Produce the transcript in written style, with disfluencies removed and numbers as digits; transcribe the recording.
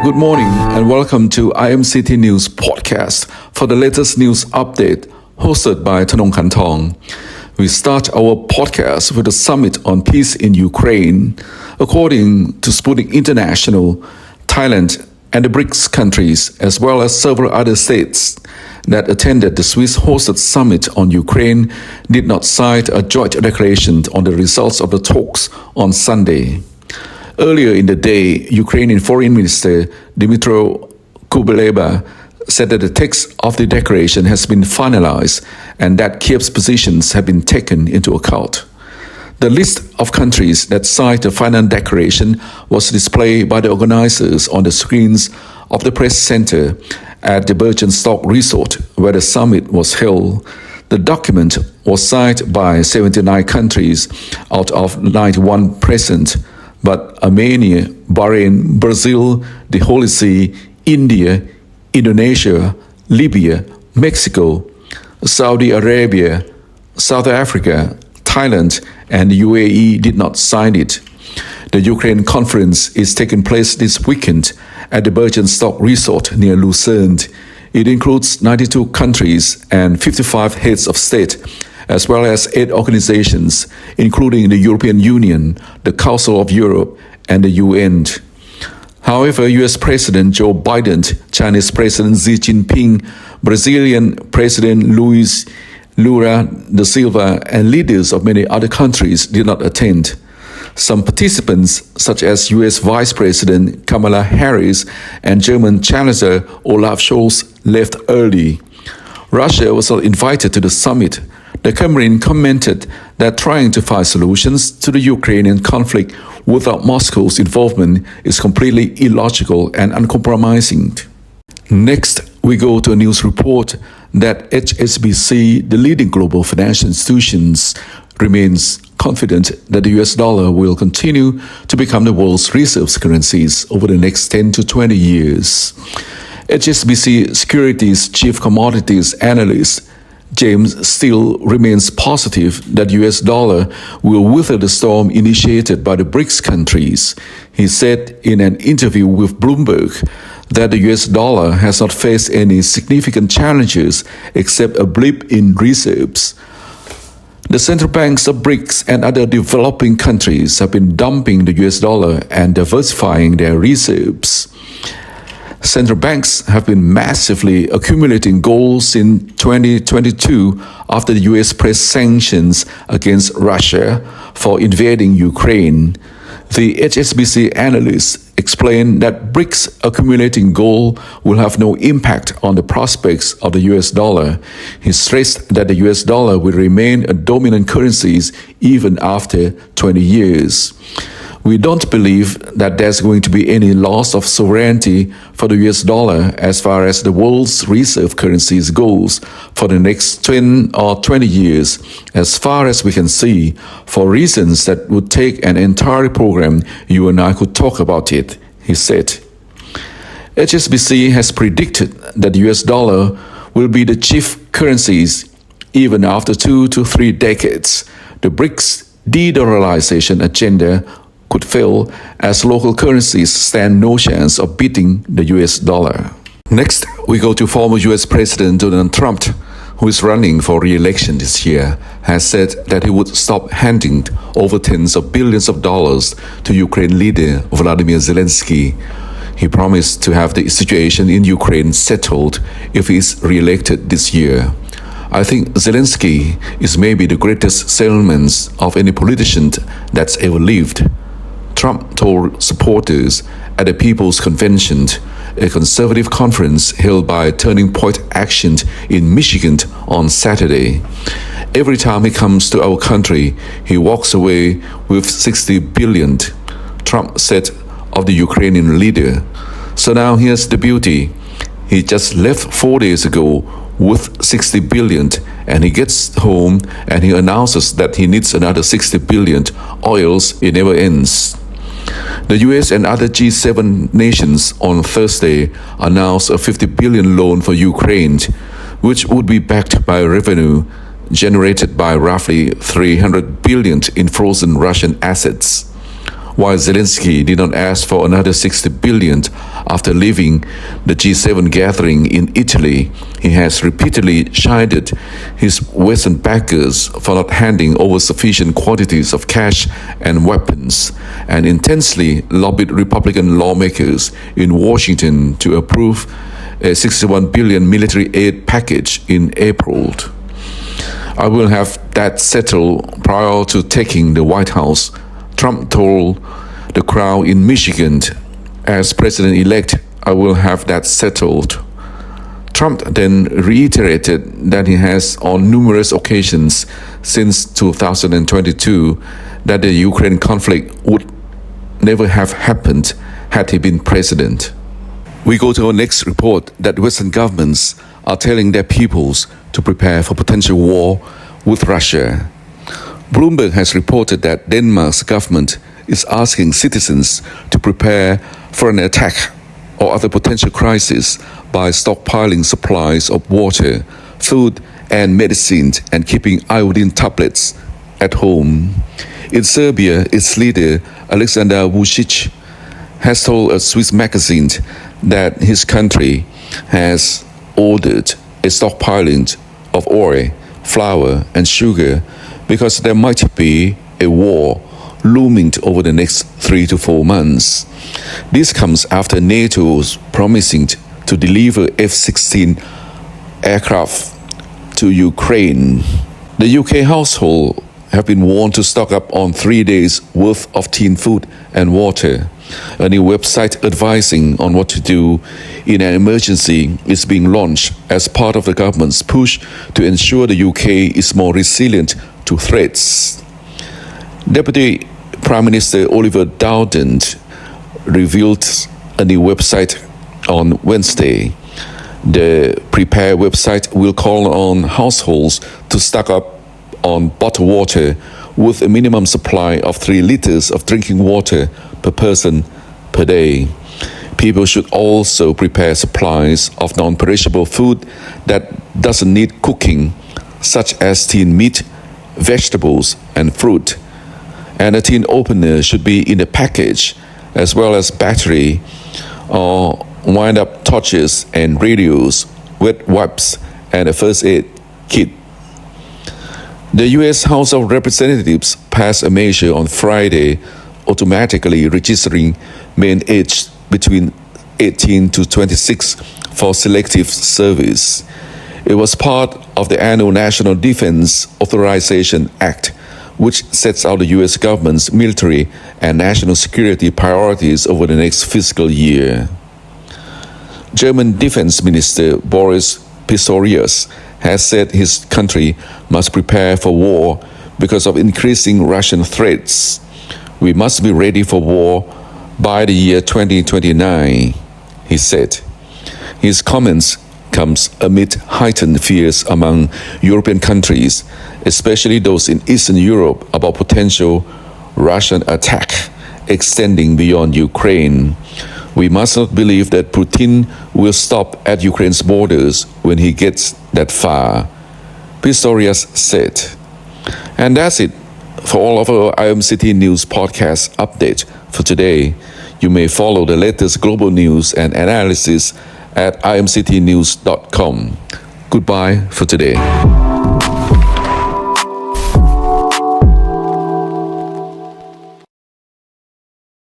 Good morning and welcome to IMCTNEWS Podcast for the latest news update hosted by Thanong Khantong. We start our podcast with the summit on peace in Ukraine. According to Sputnik International, Thailand and the BRICS countries, as well as several other states that attended the Swiss-hosted summit on Ukraine, did not sign a joint declaration on the results of the talks on Sunday. Earlier in the day, Ukrainian Foreign Minister Dmytro Kuleba said that the text of the declaration has been finalized and that Kiev's positions have been taken into account. The list of countries that signed the final declaration was displayed by the organizers on the screens of the press center at the Birkenstock Resort where the summit was held. The document was signed by 79 countries out of 91 present, but Armenia, Bahrain, Brazil, the Holy See, India, Indonesia, Libya, Mexico, Saudi Arabia, South Africa, Thailand, and the UAE did not sign it. The Ukraine conference is taking place this weekend at the Birkenstock Resort near Lucerne. It includes 92 countries and 55 heads of state, as well as 8 organizations, including the European Union, the Council of Europe, and the UN. However, US President Joe Biden, Chinese President Xi Jinping, Brazilian President Luiz Lula da Silva, and leaders of many other countries did not attend. Some participants, such as US Vice President Kamala Harris and German Chancellor Olaf Scholz, left early. Russia was not invited to the summit. The Kremlin commented that trying to find solutions to the Ukrainian conflict without Moscow's involvement is completely illogical and uncompromising. Next, we go to a news report that HSBC, the leading global financial institutions, remains confident that the US dollar will continue to become the world's reserve currencies over the next 10 to 20 years. HSBC Securities Chief Commodities Analyst James Steele remains positive that US dollar will weather the storm initiated by the BRICS countries. He said in an interview with Bloomberg that the US dollar has not faced any significant challenges except a blip in reserves. The central banks of BRICS and other developing countries have been dumping the US dollar and diversifying their reserves. Central banks have been massively accumulating gold since 2022 after the US pressed sanctions against Russia for invading Ukraine. The HSBC analysts explained that BRICS accumulating gold will have no impact on the prospects of the US dollar. He stressed that the US dollar will remain a dominant currency even after 20 years. We don't believe that there's going to be any loss of sovereignty for the US dollar as far as the world's reserve currencies goes for the next 10 or 20 years, as far as we can see, for reasons that would take an entire program. You and I could talk about it, he said. HSBC has predicted that the US dollar will be the chief currencies even after 2 to 3 decades. The BRICS de-dollarization agenda could fail as local currencies stand no chance of beating the US dollar. Next, we go to former US President Donald Trump, who is running for re-election this year, has said that he would stop handing over tens of billions of dollars to Ukraine leader Volodymyr Zelensky. He promised to have the situation in Ukraine settled if he is re-elected this year. I think Zelensky is maybe the greatest salesman of any politician that's ever lived, Trump told supporters at the People's Convention, a conservative conference held by Turning Point Action in Michigan on Saturday. Every time he comes to our country, he walks away with $60 billion, Trump said of the Ukrainian leader. So now here's the beauty. He just left 4 days ago with $60 billion, and he gets home and he announces that he needs another $60 billion, or else it never ends. The US and other G7 nations on Thursday announced a $50 billion loan for Ukraine, which would be backed by revenue generated by roughly $300 billion in frozen Russian assets. while Zelensky did not ask for another 60 billion after leaving the G7 gathering in Italy, he has repeatedly chided his Western backers for not handing over sufficient quantities of cash and weapons, and intensely lobbied Republican lawmakers in Washington to approve a 61 billion military aid package in April. "I will have that settled prior to taking the White House," Trump told the crowd in Michigan. "As president-elect, I will have that settled." Trump then reiterated that he has on numerous occasions since 2022 that the Ukraine conflict would never have happened had he been president. We go to our next report that Western governments are telling their peoples to prepare for potential war with Russia. Bloomberg has reported that Denmark's government is asking citizens to prepare for an attack or other potential crisis by stockpiling supplies of water, food, and medicines and keeping iodine tablets at home. In Serbia, its leader, Aleksandar Vučić, has told a Swiss magazine that his country has ordered a stockpiling of oil, flour, and sugar because there might be a war looming over the next 3 to 4 months. This comes after NATO's promising to deliver F-16 aircraft to Ukraine. The UK household have been warned to stock up on 3 days' worth of tin food and water. A new website advising on what to do in an emergency is being launched as part of the government's push to ensure the UK is more resilient to threats. Deputy Prime Minister Oliver Dowden revealed a new website on Wednesday. The Prepare website will call on households to stock up on bottled water with a minimum supply of 3 liters of drinking water per person per day. People should also prepare supplies of non-perishable food that doesn't need cooking, such as tinned meat, vegetables, and fruit. And a tin opener should be in the package, as well as battery or wind-up torches and radios, wet wipes, and a first aid kit. The U.S. House of Representatives passed a measure on Friday automatically registering men aged between 18 to 26 for selective service. It was part of the annual National Defense Authorization Act, which sets out the U.S. government's military and national security priorities over the next fiscal year. German Defense Minister Boris Pistorius has said his country must prepare for war because of increasing Russian threats. "We must be ready for war by the year 2029, he said. His comments comes amid heightened fears among European countries, especially those in Eastern Europe, about potential Russian attack extending beyond Ukraine. We must not believe that Putin will stop at Ukraine's borders when he gets that far," Pistorius said. And that's it for all of our IMCT News Podcast update for today. You may follow the latest global news and analysis at imctnews.com. Goodbye for today.